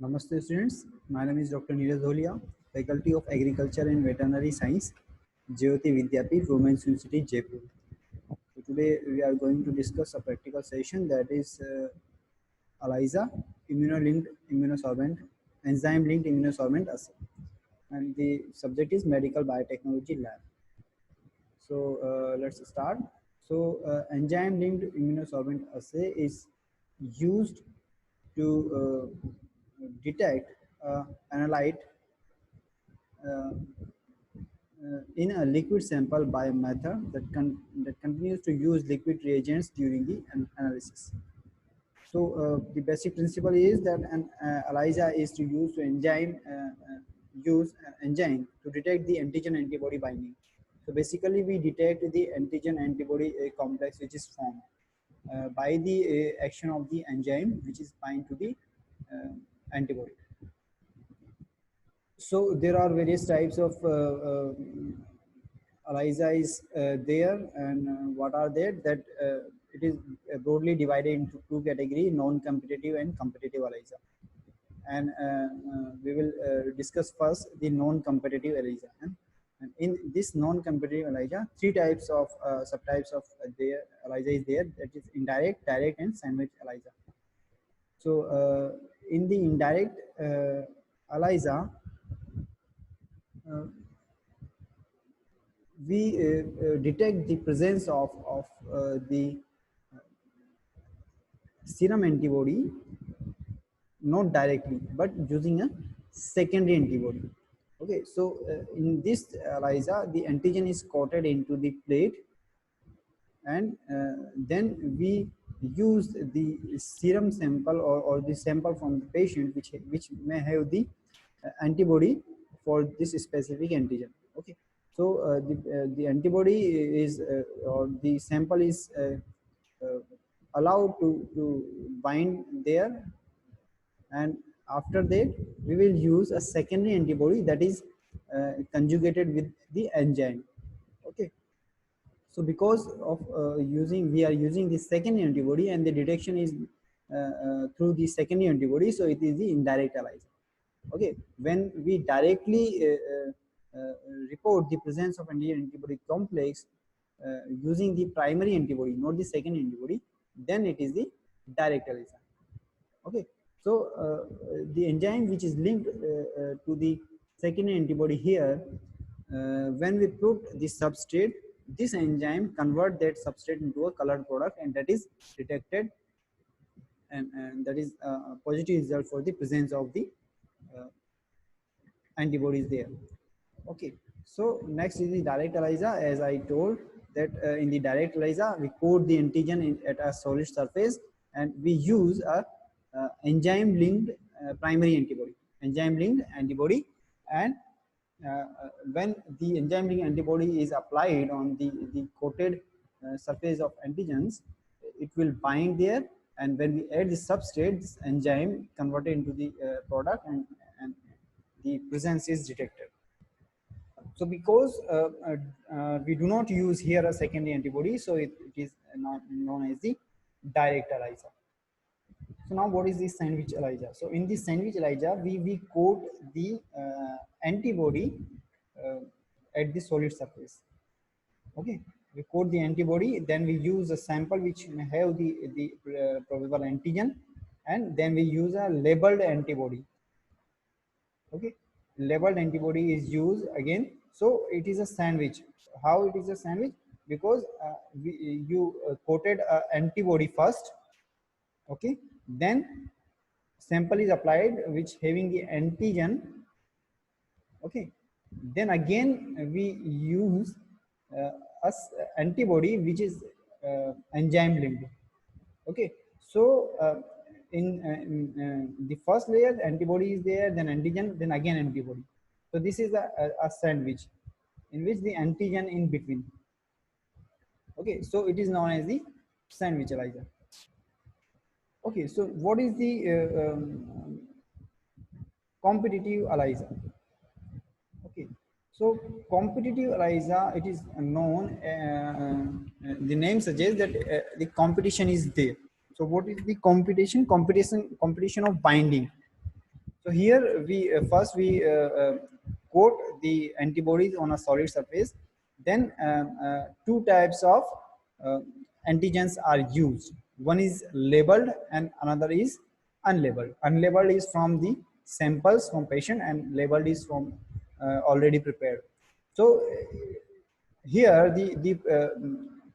Namaste students, my name is Dr. Neeraj Dholia, Faculty of Agriculture and Veterinary Science, Jyoti Vidyapeeth, Women's University, Jaipur. So today we are going to discuss a practical session that is ELISA, immuno-linked immunosorbent, enzyme-linked immunosorbent assay. And the subject is Medical Biotechnology Lab. So let's start. So enzyme-linked immunosorbent assay is used to detect analyte uh, in a liquid sample by a method that continues to use liquid reagents during the analysis. So the basic principle is that an ELISA is to use to use an enzyme to detect the antigen antibody binding. So basically, we detect the antigen antibody complex which is formed by the action of the enzyme which is bind to the antibody. So there are various types of ELISA is there, and what are there? That it is broadly divided into two categories: non-competitive and competitive ELISA. And we will discuss first the non-competitive ELISA. And in this non-competitive ELISA, three types of subtypes of their ELISA is there. That is indirect, direct, and sandwich ELISA. So in the indirect ELISA, uh, we detect the presence of the serum antibody not directly but using a secondary antibody. Okay, so in this ELISA, the antigen is coated into the plate, and then we use the serum sample or the sample from the patient which may have the antibody for this specific antigen. Okay, so the antibody is or the sample is allowed to bind there, and after that we will use a secondary antibody that is conjugated with the enzyme. Okay, so because of we are using the second antibody, and the detection is through the second antibody, so it is the indirect ELISA. Okay, when we directly report the presence of antigen antibody complex using the primary antibody, not the second antibody, then it is the direct ELISA. Okay, so the enzyme which is linked to the second antibody here, when we put the substrate, this enzyme convert that substrate into a colored product, and that is detected, and that is a positive result for the presence of the uh, antibodies there. Okay, so next is the direct ELISA. As I told that in the direct ELISA, we coat the antigen at a solid surface, and we use a enzyme linked primary antibody, enzyme linked antibody. And when the enzyme linked antibody is applied on the coated surface of antigens, it will bind there, and when we add the substrate, this enzyme converted into the product, and the presence is detected. So because we do not use here a secondary antibody, so it is not known as the direct ELISA. So now what is the sandwich ELISA? So in the sandwich ELISA, we coat the antibody at the solid surface. Okay, we coat the antibody, then we use a sample which may have the probable antigen, and then we use a labeled antibody. Okay, labeled antibody is used again, so it is a sandwich. How it is a sandwich? Because you coated antibody first. Okay, then sample is applied which having the antigen. Okay, then again we use uh, antibody which is enzyme linked. Okay, so in the first layer, antibody is there, then antigen, then again antibody. So this is a sandwich in which the antigen in between. Okay, so it is known as the sandwich ELISA. Okay, so what is the competitive ELISA? Okay, so competitive ELISA, it is known, the name suggests that the competition is there. So what is the competition? Competition of binding. So here we first we coat the antibodies on a solid surface. Then two types of uh, antigens are used. One is labeled and another is unlabeled. Unlabeled is from the samples from patient and labeled is from already prepared. So here the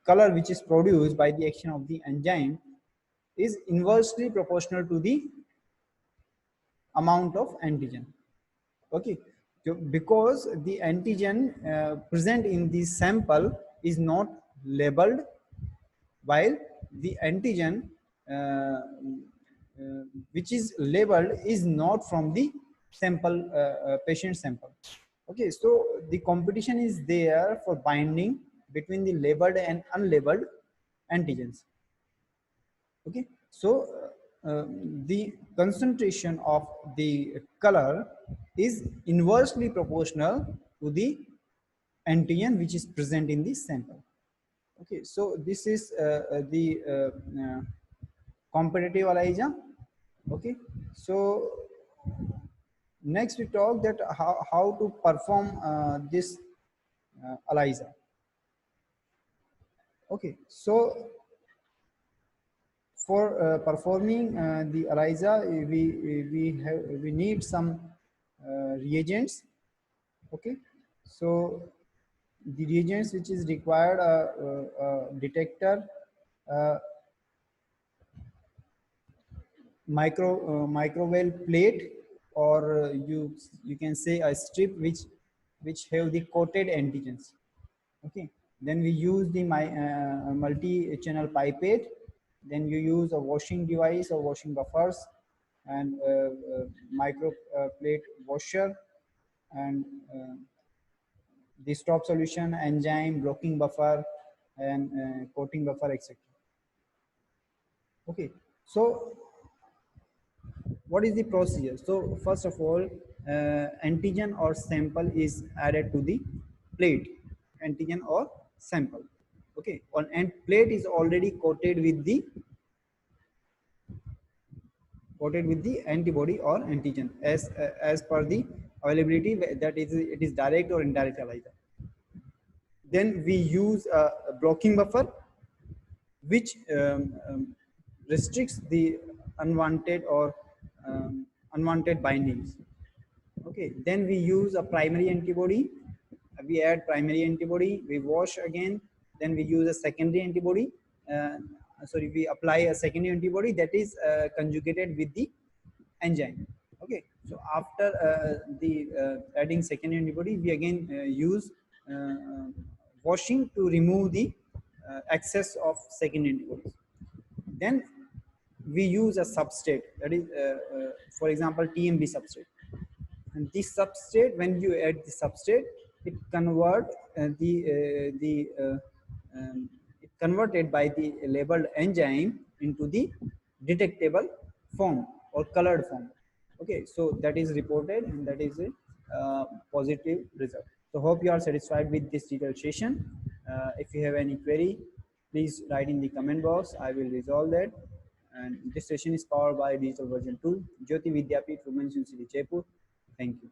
color which is produced by the action of the enzyme is inversely proportional to the amount of antigen. Okay, so because the antigen present in the sample is not labeled, while the antigen uh, which is labeled is not from the sample patient sample. Okay, so the competition is there for binding between the labeled and unlabeled antigens. Okay, so the concentration of the color is inversely proportional to the antigen which is present in the sample. Okay, so this is the competitive ELISA. Okay, so next we talk that how to perform this ELISA. Okay, so for performing the ELISA, we need some reagents. Okay, so the reagents which is required detector, uh, microwave plate, or you can say a strip which have the coated antigens. Okay, then we use the multi-channel pipette. Then you use a washing device or washing buffers and micro plate washer and the stop solution, enzyme, blocking buffer, and coating buffer, etc. Okay, so what is the procedure? So first of all, antigen or sample is added to the plate. Antigen or sample. Okay, on and plate is already coated with the antibody or antigen as per the availability, that is it is direct or indirect ELISA. Then we use a blocking buffer which restricts the unwanted or unwanted bindings. Okay, then we use a primary antibody. We add primary antibody, we wash again, then we use a secondary antibody. Uh, Sorry, we apply a secondary antibody that is conjugated with the enzyme. Okay, so after the adding secondary antibody, we again use uh, washing to remove the excess of secondary antibodies. Then we use a substrate, that is for example TMB substrate. And this substrate, when you add the substrate, it convert it converted by the labeled enzyme into the detectable form or colored form. Okay, so that is reported and that is a positive result. So hope you are satisfied with this detailed session. If you have any query, please write in the comment box. I will resolve that. And this session is powered by Digital Version 2, Jyoti Vidyapeeth Women's University, Jaipur. Thank you.